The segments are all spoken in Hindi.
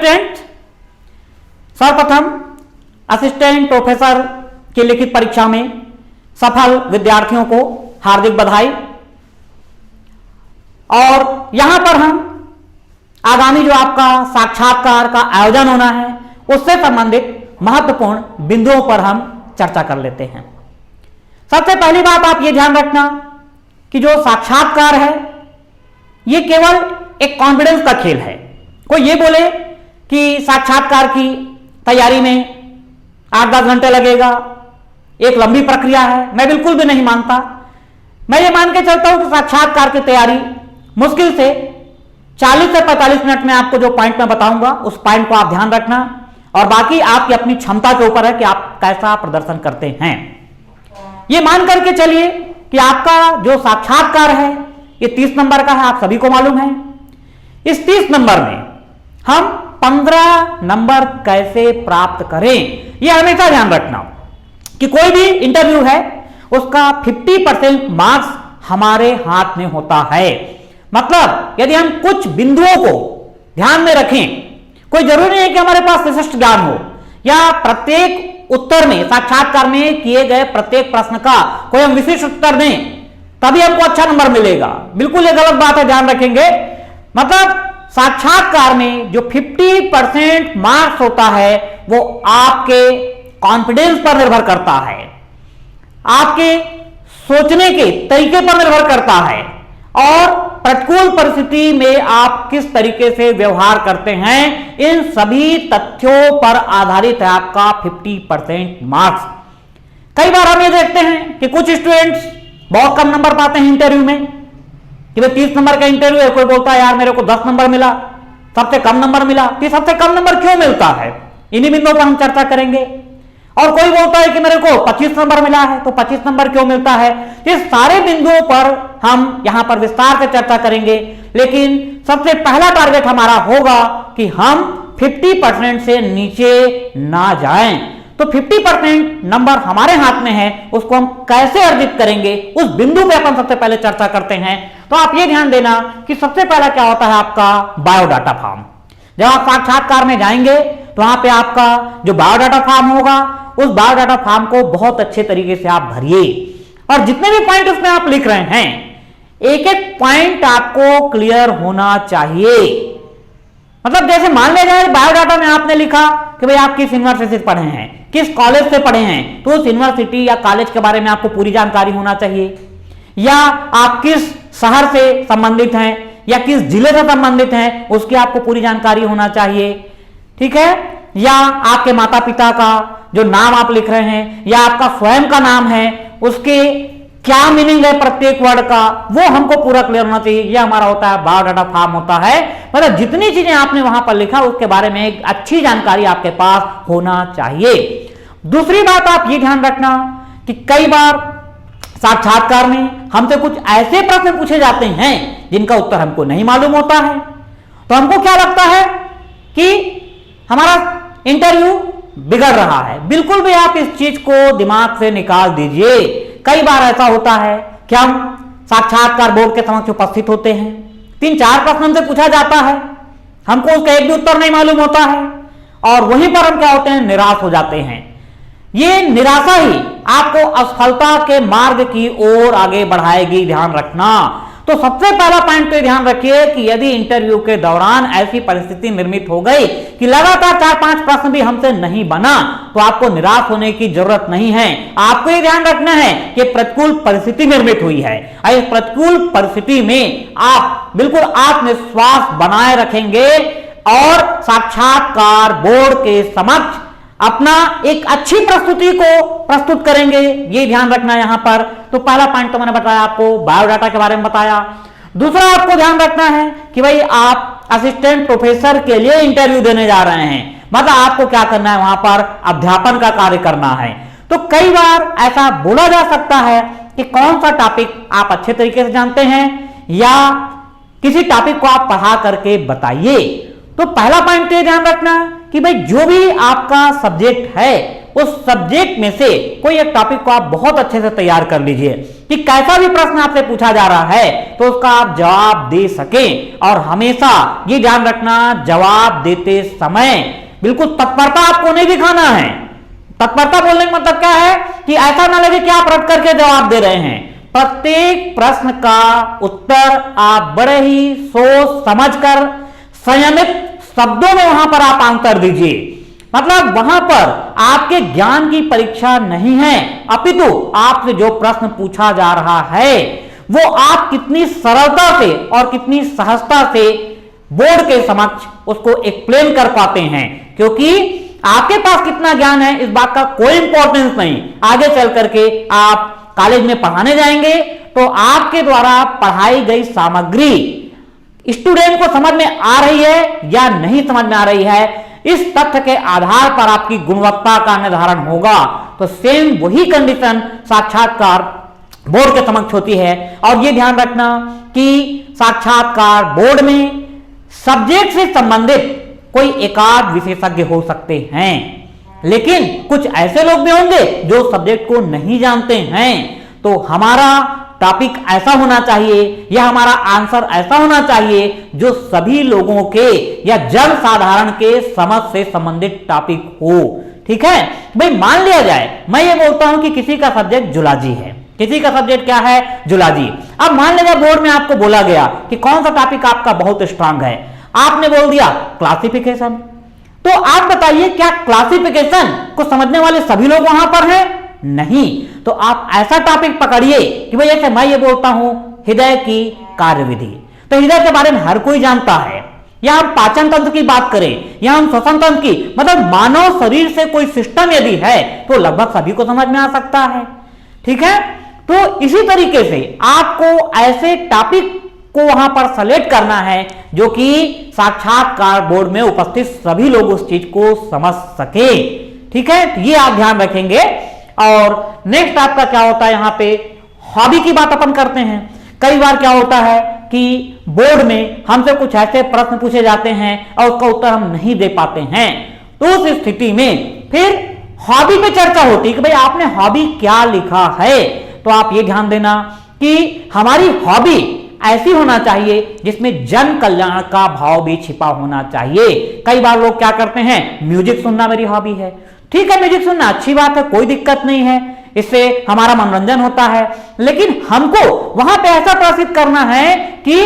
स्टूडेंट, सर्वप्रथम असिस्टेंट प्रोफेसर की लिखित परीक्षा में सफल विद्यार्थियों को हार्दिक बधाई। और यहां पर हम आगामी जो आपका साक्षात्कार का आयोजन होना है उससे संबंधित महत्वपूर्ण बिंदुओं पर हम चर्चा कर लेते हैं। सबसे पहली बात आप ये ध्यान रखना कि जो साक्षात्कार है ये केवल एक कॉन्फिडेंस का खेल है। कोई ये बोले कि साक्षात्कार की तैयारी में 8-10 घंटे लगेगा, एक लंबी प्रक्रिया है, मैं बिल्कुल भी नहीं मानता। मैं ये मान के चलता हूं कि साक्षात्कार की तैयारी मुश्किल से 40 से 45 मिनट में आपको जो पॉइंट मैं बताऊंगा उस पॉइंट को आप ध्यान रखना, और बाकी आपकी अपनी क्षमता के ऊपर है कि आप कैसा प्रदर्शन करते हैं। ये मान करके चलिए कि आपका जो साक्षात्कार है ये 30 नंबर का है, आप सभी को मालूम है। इस 30 नंबर में हम 15 नंबर कैसे प्राप्त करें, यह हमेशा ध्यान रखना कि कोई भी इंटरव्यू है उसका 50% मार्क्स हमारे हाथ में होता है। मतलब यदि हम कुछ बिंदुओं को ध्यान में रखें, कोई जरूरी नहीं है कि हमारे पास विशिष्ट ज्ञान हो या प्रत्येक उत्तर में, साक्षात्कार में किए गए प्रत्येक प्रश्न का कोई हम विशिष्ट उत्तर दें तभी हमको अच्छा नंबर मिलेगा, बिल्कुल ये गलत बात है, ध्यान रखेंगे। मतलब साक्षात्कार में जो 50% मार्क्स होता है वो आपके कॉन्फिडेंस पर निर्भर करता है, आपके सोचने के तरीके पर निर्भर करता है, और प्रतिकूल परिस्थिति में आप किस तरीके से व्यवहार करते हैं, इन सभी तथ्यों पर आधारित है आपका 50% मार्क्स। कई बार हम ये देखते हैं कि कुछ स्टूडेंट्स बहुत कम नंबर पाते हैं इंटरव्यू में, कि भाई 30 नंबर का इंटरव्यू है, कोई बोलता है यार मेरे को 10 नंबर मिला, सबसे कम नंबर मिला। तो सबसे कम नंबर क्यों मिलता है, इन्हीं बिंदुओं पर हम चर्चा करेंगे। और कोई बोलता है कि मेरे को 25 नंबर मिला है, तो 25 नंबर क्यों मिलता है। ये सारे बिंदुओं पर हम यहां पर विस्तार से चर्चा करेंगे, लेकिन सबसे पहला टारगेट हमारा होगा कि हम 50% से नीचे ना जाएं। तो 50% नंबर हमारे हाथ में है, उसको हम कैसे अर्जित करेंगे उस बिंदु पे अपन सबसे पहले चर्चा करते हैं। तो आप ये ध्यान देना कि सबसे पहला क्या होता है आपका बायोडाटा फॉर्म। जब आप साक्षात्कार में जाएंगे तो वहां पे आपका जो बायोडाटा फॉर्म होगा उस बायोडाटा फॉर्म को बहुत अच्छे तरीके से आप भरिए, और जितने भी पॉइंट उसमें आप लिख रहे हैं एक एक पॉइंट आपको क्लियर होना चाहिए। मतलब जैसे मान लिया जाए बायोडाटा में आपने लिखा कि भाई आप किस यूनिवर्सिटी से पढ़े हैं, किस कॉलेज से पढ़े हैं, तो उस यूनिवर्सिटी या कॉलेज के बारे में आपको पूरी जानकारी होना चाहिए, या आप किस शहर से संबंधित हैं या किस जिले से संबंधित हैं उसकी आपको पूरी जानकारी होना चाहिए, ठीक है। या आपके माता पिता का जो नाम आप लिख रहे हैं या आपका स्वयं का नाम है उसके क्या मीनिंग है प्रत्येक वर्ड का, वो हमको पूरा क्लियर होना चाहिए। यह हमारा होता है बायोडाटा फॉर्म होता है। मतलब जितनी चीजें आपने वहां पर लिखा उसके बारे में एक अच्छी जानकारी आपके पास होना चाहिए। दूसरी बात आप ये ध्यान रखना कि कई बार साक्षात्कार में हमसे कुछ ऐसे प्रश्न पूछे जाते हैं जिनका उत्तर हमको नहीं मालूम होता है, तो हमको क्या लगता है कि हमारा इंटरव्यू बिगड़ रहा है। बिल्कुल भी आप इस चीज को दिमाग से निकाल दीजिए। कई बार ऐसा होता है कि हम साक्षात्कार बोर्ड के समक्ष उपस्थित होते हैं, 3-4 प्रश्न हमसे पूछा जाता है, हमको उसका एक भी उत्तर नहीं मालूम होता है, और वहीं पर हम क्या होते हैं, निराश हो जाते हैं। ये निराशा ही आपको असफलता के मार्ग की ओर आगे बढ़ाएगी, ध्यान रखना। तो सबसे पहला पॉइंट तो ध्यान रखिए कि यदि इंटरव्यू के दौरान ऐसी परिस्थिति निर्मित हो गई कि लगातार 4-5 प्रश्न भी हमसे नहीं बना, तो आपको निराश होने की जरूरत नहीं है। आपको ये ध्यान रखना है कि प्रतिकूल परिस्थिति निर्मित हुई है, इस प्रतिकूल परिस्थिति में आप बिल्कुल आत्मविश्वास बनाए रखेंगे और साक्षात्कार बोर्ड के समक्ष अपना एक अच्छी प्रस्तुति को प्रस्तुत करेंगे, ये ध्यान रखना यहां पर। तो पहला पॉइंट तो मैंने बताया आपको, बायोडाटा के बारे में बताया। दूसरा आपको ध्यान रखना है कि भाई आप असिस्टेंट प्रोफेसर के लिए इंटरव्यू देने जा रहे हैं, मतलब आपको क्या करना है, वहां पर अध्यापन का कार्य करना है। तो कई बार ऐसा बोला जा सकता है कि कौन सा टॉपिक आप अच्छे तरीके से जानते हैं या किसी टॉपिक को आप पढ़ा करके बताइए। तो पहला पॉइंट ये ध्यान रखना कि भाई जो भी आपका सब्जेक्ट है उस सब्जेक्ट में से कोई एक टॉपिक को आप बहुत अच्छे से तैयार कर लीजिए कि कैसा भी प्रश्न आपसे पूछा जा रहा है तो उसका आप जवाब दे सकें। और हमेशा ये ध्यान रखना, जवाब देते समय बिल्कुल तत्परता आपको नहीं दिखाना है। तत्परता बोलने का मतलब क्या है कि ऐसा ना लगे कि आप रट करके जवाब दे रहे हैं। प्रत्येक प्रश्न का उत्तर आप बड़े ही सोच समझकर संयमित शब्दों में वहां पर आप आंसर दीजिए। मतलब वहां पर आपके ज्ञान की परीक्षा नहीं है, अपितु आपसे जो प्रश्न पूछा जा रहा है वो आप कितनी सरलता से और कितनी सहजता से बोर्ड के समक्ष उसको एक्सप्लेन कर पाते हैं। क्योंकि आपके पास कितना ज्ञान है इस बात का कोई इंपॉर्टेंस नहीं। आगे चल करके आप कॉलेज में पढ़ाने जाएंगे तो आपके द्वारा पढ़ाई गई सामग्री स्टूडेंट को समझ में आ रही है या नहीं समझ में आ रही है, इस तथ्य के आधार पर आपकी गुणवत्ता का निर्धारण होगा। तो सेम वही कंडीशन साक्षात्कार बोर्ड के समक्ष होती है। और यह ध्यान रखना कि साक्षात्कार बोर्ड में सब्जेक्ट से संबंधित कोई एकाध विशेषज्ञ हो सकते हैं, लेकिन कुछ ऐसे लोग भी होंगे जो सब्जेक्ट को नहीं जानते हैं। तो हमारा टॉपिक ऐसा होना चाहिए या हमारा आंसर ऐसा होना चाहिए जो सभी लोगों के या जन साधारण के समझ से संबंधित टॉपिक हो। ठीक है भाई, मान लिया जाए मैं ये बोलता हूं कि किसी का सब्जेक्ट जूलॉजी है, किसी का सब्जेक्ट क्या है, जूलॉजी। अब मान लीजिए बोर्ड में आपको बोला गया कि कौन सा टॉपिक आपका बहुत स्ट्रांग है, आपने बोल दिया क्लासिफिकेशन। तो आप बताइए क्या क्लासिफिकेशन को समझने वाले सभी लोग वहां पर हैं? नहीं। तो आप ऐसा टॉपिक पकड़िए कि भाई जैसे मैं ये बोलता हूं हृदय की कार्यविधि, तो हृदय के बारे में हर कोई जानता है। या हम पाचन तंत्र की बात करें या हम श्वसन तंत्र की, मतलब मानव शरीर से कोई सिस्टम यदि है तो लगभग सभी को समझ में आ सकता है। ठीक है, तो इसी तरीके से आपको ऐसे टॉपिक को वहां पर सेलेक्ट करना है जो कि साक्षात्कार बोर्ड में उपस्थित सभी लोग उस चीज को समझ सके। ठीक है, तो ये आप ध्यान रखेंगे। और नेक्स्ट आपका क्या होता है, यहां पे हॉबी की बात अपन करते हैं। कई बार क्या होता है कि बोर्ड में हमसे कुछ ऐसे प्रश्न पूछे जाते हैं और उसका उत्तर हम नहीं दे पाते हैं, तो उस स्थिति में फिर हॉबी पे चर्चा होती है कि भाई आपने हॉबी क्या लिखा है। तो आप ये ध्यान देना कि हमारी हॉबी ऐसी होना चाहिए जिसमें जन कल्याण का भाव भी छिपा होना चाहिए। कई बार लोग क्या करते हैं, म्यूजिक सुनना मेरी हॉबी है। ठीक है, म्यूजिक सुनना अच्छी बात है, कोई दिक्कत नहीं है, इससे हमारा मनोरंजन होता है। लेकिन हमको वहां पे ऐसा प्रसिद्ध करना है कि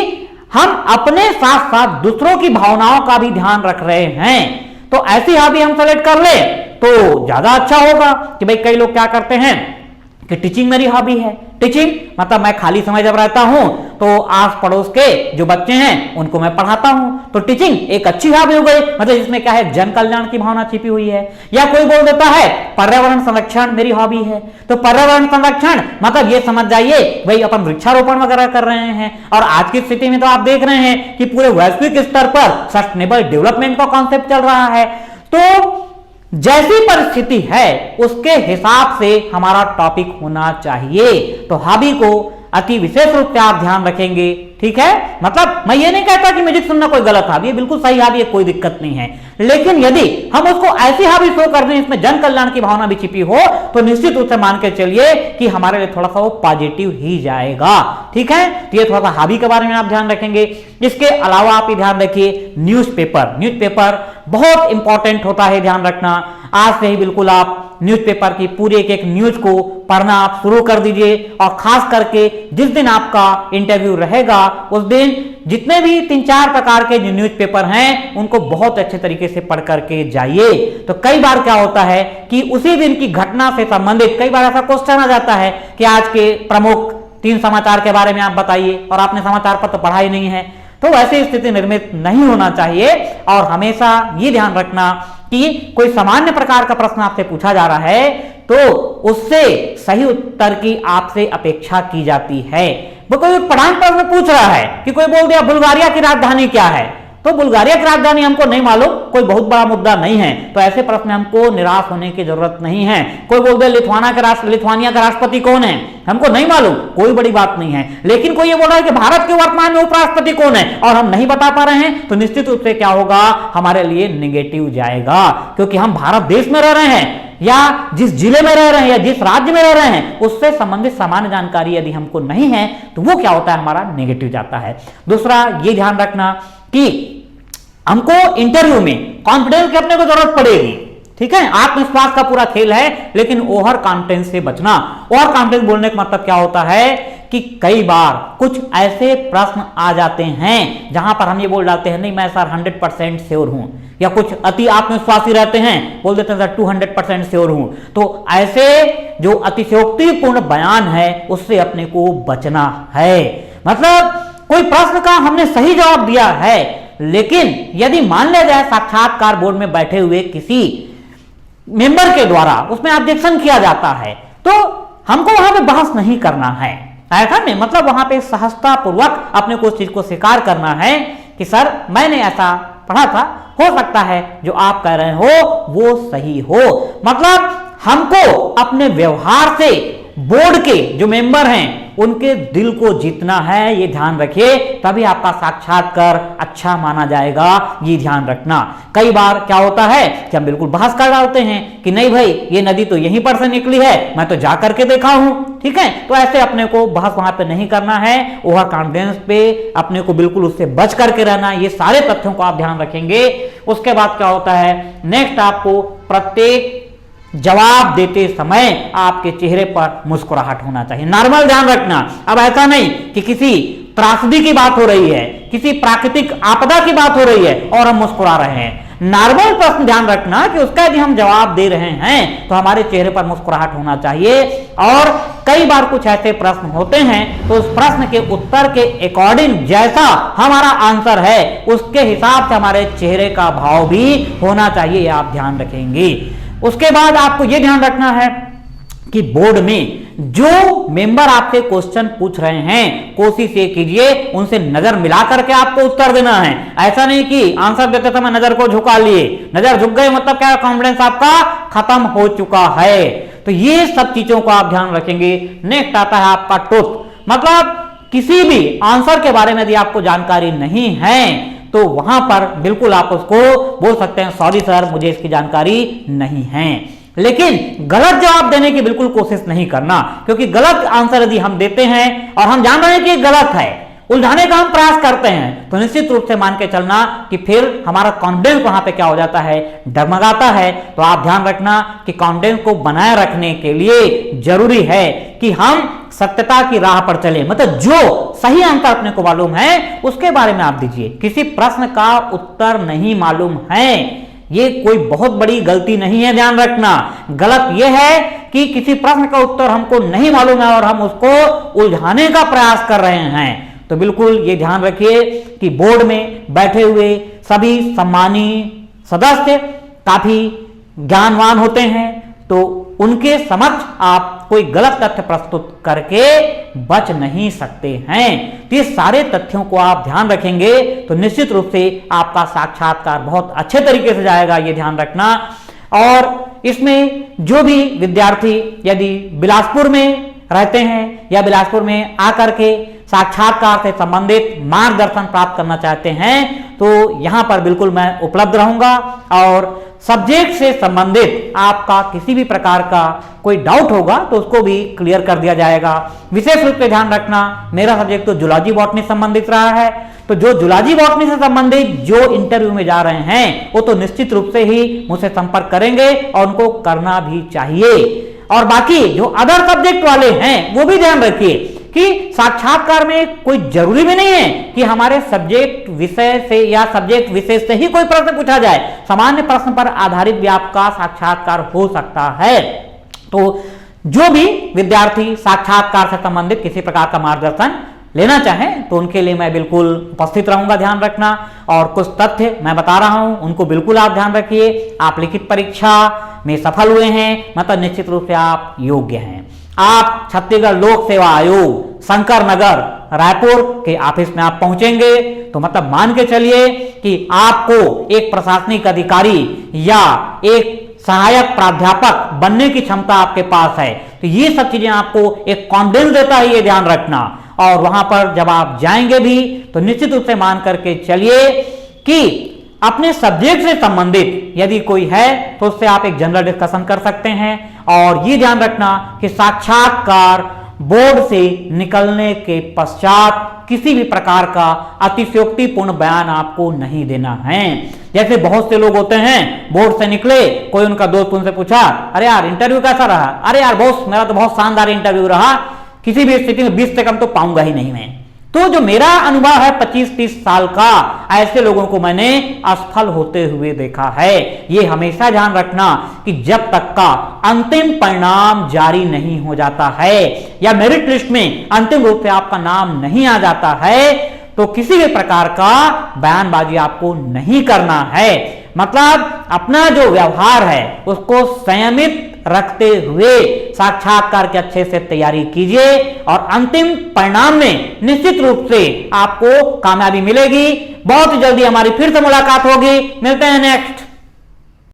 हम अपने साथ साथ दूसरों की भावनाओं का भी ध्यान रख रहे हैं। तो ऐसी हॉबी हम सेलेक्ट कर ले तो ज्यादा अच्छा होगा। कि भाई कई लोग क्या करते हैं कि टीचिंग मेरी हॉबी है। टीचिंग मतलब मैं खाली समय जब रहता हूं तो आस पड़ोस के जो बच्चे हैं उनको मैं पढ़ाता हूं, तो टीचिंग एक अच्छी हॉबी हो गई, मतलब इसमें क्या है, जन कल्याण की भावना छिपी हुई है। या कोई बोल देता है पर्यावरण संरक्षण मेरी हॉबी है, तो पर्यावरण संरक्षण मतलब ये समझ जाइए भाई अपन वृक्षारोपण वगैरह कर रहे हैं। और आज की स्थिति में तो आप देख रहे हैं कि पूरे वैश्विक स्तर पर सस्टेनेबल डेवलपमेंट का कॉन्सेप्ट चल रहा है। तो जैसी परिस्थिति है उसके हिसाब से हमारा टॉपिक होना चाहिए। तो हॉबी को अति विशेष रूप से आप ध्यान रखेंगे। ठीक है, मतलब मैं ये नहीं कहता कि म्यूजिक सुनना कोई गलत हॉबी है, बिल्कुल सही हॉबी है, कोई दिक्कत नहीं है। लेकिन यदि हम उसको ऐसी हॉबी शो कर दें इसमें जन कल्याण की भावना भी छिपी हो तो निश्चित रूप से मान के चलिए कि हमारे लिए थोड़ा सा वो पॉजिटिव ही जाएगा। ठीक है, तो ये थोड़ा सा हॉबी के बारे में आप ध्यान रखेंगे। इसके अलावा आप ये ध्यान रखिए न्यूज़पेपर, न्यूज़पेपर बहुत इंपॉर्टेंट होता है, ध्यान रखना। आज से ही बिल्कुल आप न्यूज़पेपर की पूरी एक एक न्यूज को पढ़ना आप शुरू कर दीजिए। और खास करके जिस दिन आपका इंटरव्यू रहेगा उस दिन जितने भी 3-4 प्रकार के जो न्यूज़पेपर हैं उनको बहुत अच्छे तरीके से पढ़ करके जाइए। तो कई बार क्या होता है कि उसी दिन की घटना से संबंधित कई बार ऐसा क्वेश्चन आ जाता है कि आज के प्रमुख 3 समाचार के बारे में आप बताइए, और आपने समाचार पत्र तो पढ़ा ही नहीं है। तो ऐसी स्थिति निर्मित नहीं होना चाहिए। और हमेशा ये ध्यान रखना कि कोई सामान्य प्रकार का प्रश्न आपसे पूछा जा रहा है तो उससे सही उत्तर की आपसे अपेक्षा की जाती है। वो कोई पढ़ान प्रश्न पूछ रहा है कि कोई बोल दिया बुल्गारिया की राजधानी क्या है, तो बुल्गारिया की राजधानी हमको नहीं मालूम, कोई बहुत बड़ा मुद्दा नहीं है, तो ऐसे प्रश्न में हमको निराश होने की जरूरत नहीं है। कोई बोल दे लिथुआनिया का राष्ट्रपति कौन है, हमको नहीं मालूम, कोई बड़ी बात नहीं है। लेकिन कोई ये बोल रहा है कि भारत के वर्तमान में उपराष्ट्रपति कौन है और हम नहीं बता पा रहे हैं, तो निश्चित रूप से क्या होगा, हमारे लिए नेगेटिव जाएगा, क्योंकि हम भारत देश में रह रहे हैं। या जिस जिले में रह रहे हैं या जिस राज्य में रह रहे हैं उससे संबंधित सामान्य जानकारी यदि हमको नहीं है तो वो क्या होता है, हमारा नेगेटिव जाता है। दूसरा ये ध्यान रखना कि हमको इंटरव्यू में कॉन्फिडेंस की अपने को जरूरत पड़ेगी, ठीक है, आत्मविश्वास का पूरा खेल है, लेकिन ओवर कॉन्फिडेंस से बचना। ओवर कॉन्फिडेंस बोलने का मतलब क्या होता है कि कई बार कुछ ऐसे प्रश्न आ जाते हैं जहां पर हम ये बोल जाते हैं नहीं मैं सर 100% श्योर हूं, या कुछ अति आत्मविश्वासी रहते हैं बोल देते हैं सर 200% श्योर हूं। तो ऐसे जो अतिशयोक्तिपूर्ण बयान है उससे अपने को बचना है। मतलब कोई प्रश्न का हमने सही जवाब दिया है, लेकिन यदि मान लिया जाए साक्षात्कार बोर्ड में बैठे हुए किसी मेंबर के द्वारा उसमें ऑब्जेक्शन किया जाता है, तो हमको वहां पे बहस नहीं करना है। ऐसा नहीं, मतलब वहां पे सहजता पूर्वक अपने को उस चीज को स्वीकार करना है कि सर मैंने ऐसा पढ़ा था, हो सकता है जो आप कह रहे हो वो सही हो। मतलब हमको अपने व्यवहार से बोर्ड के जो मेंबर हैं उनके दिल को जीतना है, ये ध्यान रखिए, तभी आपका साक्षात्कार अच्छा माना जाएगा, ये ध्यान रखना। कई बार क्या होता है कि हम बिल्कुल बहस कर डालते हैं कि नहीं भाई ये नदी तो यहीं पर से निकली है, मैं तो जा करके देखा हूं, ठीक है। तो ऐसे अपने को बहस वहां पे नहीं करना है, ओवर कॉन्फिडेंस पे अपने को बिल्कुल उससे बच करके रहना। ये सारे तथ्यों को आप ध्यान रखेंगे। उसके बाद क्या होता है, नेक्स्ट आपको प्रत्येक जवाब देते समय आपके चेहरे पर मुस्कुराहट होना चाहिए, नॉर्मल ध्यान रखना। अब ऐसा नहीं कि किसी त्रासदी की बात हो रही है, किसी प्राकृतिक आपदा की बात हो रही है और हम मुस्कुरा रहे हैं। नॉर्मल प्रश्न ध्यान रखना कि उसका यदि हम जवाब दे रहे हैं तो हमारे चेहरे पर मुस्कुराहट होना चाहिए। और कई बार कुछ ऐसे प्रश्न होते हैं तो उस प्रश्न के उत्तर के अकॉर्डिंग जैसा हमारा आंसर है उसके हिसाब से हमारे चेहरे का भाव भी होना चाहिए, ये आप ध्यान रखेंगे। उसके बाद आपको यह ध्यान रखना है कि बोर्ड में जो मेंबर आपसे क्वेश्चन पूछ रहे हैं कोशिश ये कीजिए उनसे नजर मिला करके आपको उत्तर देना है। ऐसा नहीं कि आंसर देते समय नजर को झुका लिए, नजर झुक गए मतलब क्या, कॉन्फिडेंस आपका खत्म हो चुका है। तो ये सब चीजों को आप ध्यान रखेंगे। नेक्स्ट आता है आपका ट्रुथ, मतलब किसी भी आंसर के बारे में यदि आपको जानकारी नहीं है तो वहां पर बिल्कुल आप उसको बोल सकते हैं सॉरी सर मुझे इसकी जानकारी नहीं है, लेकिन गलत जवाब देने की बिल्कुल कोशिश नहीं करना, क्योंकि गलत आंसर यदि हम देते हैं और हम जान रहे हैं कि गलत है, उलझाने का हम प्रयास करते हैं, तो निश्चित रूप से मान के चलना कि फिर हमारा कॉन्फिडेंस वहां पे क्या हो जाता है, डगमगाता है। तो आप ध्यान रखना कि कॉन्फिडेंस को बनाए रखने के लिए जरूरी है कि हम सत्यता की राह पर चले, मतलब जो सही आंसर अपने को मालूम है उसके बारे में आप दीजिए। किसी प्रश्न का उत्तर नहीं मालूम है ये कोई बहुत बड़ी गलती नहीं है, ध्यान रखना। गलत यह है कि किसी प्रश्न का उत्तर हमको नहीं मालूम है और हम उसको उलझाने का प्रयास कर रहे हैं। तो बिल्कुल ये ध्यान रखिए कि बोर्ड में बैठे हुए सभी सम्मानीय सदस्य काफी ज्ञानवान होते हैं, तो उनके समक्ष आप कोई गलत तथ्य प्रस्तुत करके बच नहीं सकते हैं। तो ये सारे तथ्यों को आप ध्यान रखेंगे तो निश्चित रूप से आपका साक्षात्कार बहुत अच्छे तरीके से जाएगा, ये ध्यान रखना। और इसमें जो भी विद्यार्थी यदि बिलासपुर में रहते हैं या बिलासपुर में आकर के साक्षात्कार से संबंधित मार्गदर्शन प्राप्त करना चाहते हैं तो यहां पर बिल्कुल मैं उपलब्ध रहूंगा और सब्जेक्ट से संबंधित आपका किसी भी प्रकार का कोई डाउट होगा तो उसको भी क्लियर कर दिया जाएगा। विशेष रूप से ध्यान रखना मेरा सब्जेक्ट तो जूलॉजी बॉटनी संबंधित रहा है, तो जो जूलॉजी बॉटनी से संबंधित जो इंटरव्यू में जा रहे हैं वो तो निश्चित रूप से ही मुझसे संपर्क करेंगे और उनको करना भी चाहिए। और बाकी जो अदर सब्जेक्ट वाले हैं वो भी ध्यान रखिए कि साक्षात्कार में कोई जरूरी भी नहीं है कि हमारे सब्जेक्ट विषय से या सब्जेक्ट विषय से ही कोई प्रश्न पूछा जाए, सामान्य प्रश्न पर आधारित भी आपका साक्षात्कार हो सकता है। तो जो भी विद्यार्थी साक्षात्कार से संबंधित किसी प्रकार का मार्गदर्शन लेना चाहें तो उनके लिए मैं बिल्कुल उपस्थित रहूंगा, ध्यान रखना। और कुछ तथ्य मैं बता रहा हूं उनको बिल्कुल आप ध्यान रखिए। आप लिखित परीक्षा में सफल हुए हैं मतलब निश्चित रूप से आप योग्य हैं। आप छत्तीसगढ़ लोक सेवा आयोग शंकर नगर रायपुर के ऑफिस में आप पहुंचेंगे तो मतलब मान के चलिए कि आपको एक प्रशासनिक अधिकारी या एक सहायक प्राध्यापक बनने की क्षमता आपके पास है। तो ये सब चीजें आपको एक कॉन्फिडेंस देता है, ये ध्यान रखना। और वहां पर जब आप जाएंगे भी तो निश्चित रूप से मान करके चलिए कि अपने सब्जेक्ट से संबंधित यदि कोई है तो उससे आप एक जनरल डिस्कशन कर सकते हैं। और ये ध्यान रखना कि साक्षात्कार बोर्ड से निकलने के पश्चात किसी भी प्रकार का अतिशयोक्तिपूर्ण बयान आपको नहीं देना है। जैसे बहुत से लोग होते हैं, बोर्ड से निकले, कोई उनका दोस्त उनसे पूछा, अरे यार इंटरव्यू कैसा रहा? अरे यार बॉस मेरा तो बहुत शानदार इंटरव्यू रहा, किसी भी स्थिति में 20 से कम तो पाऊंगा ही नहीं मैं। तो जो मेरा अनुभव है 25-30 साल का, ऐसे लोगों को मैंने असफल होते हुए देखा है। ये हमेशा ध्यान रखना कि जब तक का अंतिम परिणाम जारी नहीं हो जाता है या मेरिट लिस्ट में अंतिम रूप से आपका नाम नहीं आ जाता है, तो किसी भी प्रकार का बयानबाजी आपको नहीं करना है। मतलब अपना जो व्यवहार है उसको संयमित रखते हुए साक्षात्कार की अच्छे से तैयारी कीजिए और अंतिम परिणाम में निश्चित रूप से आपको कामयाबी मिलेगी। बहुत जल्दी हमारी फिर से मुलाकात होगी। मिलते हैं नेक्स्ट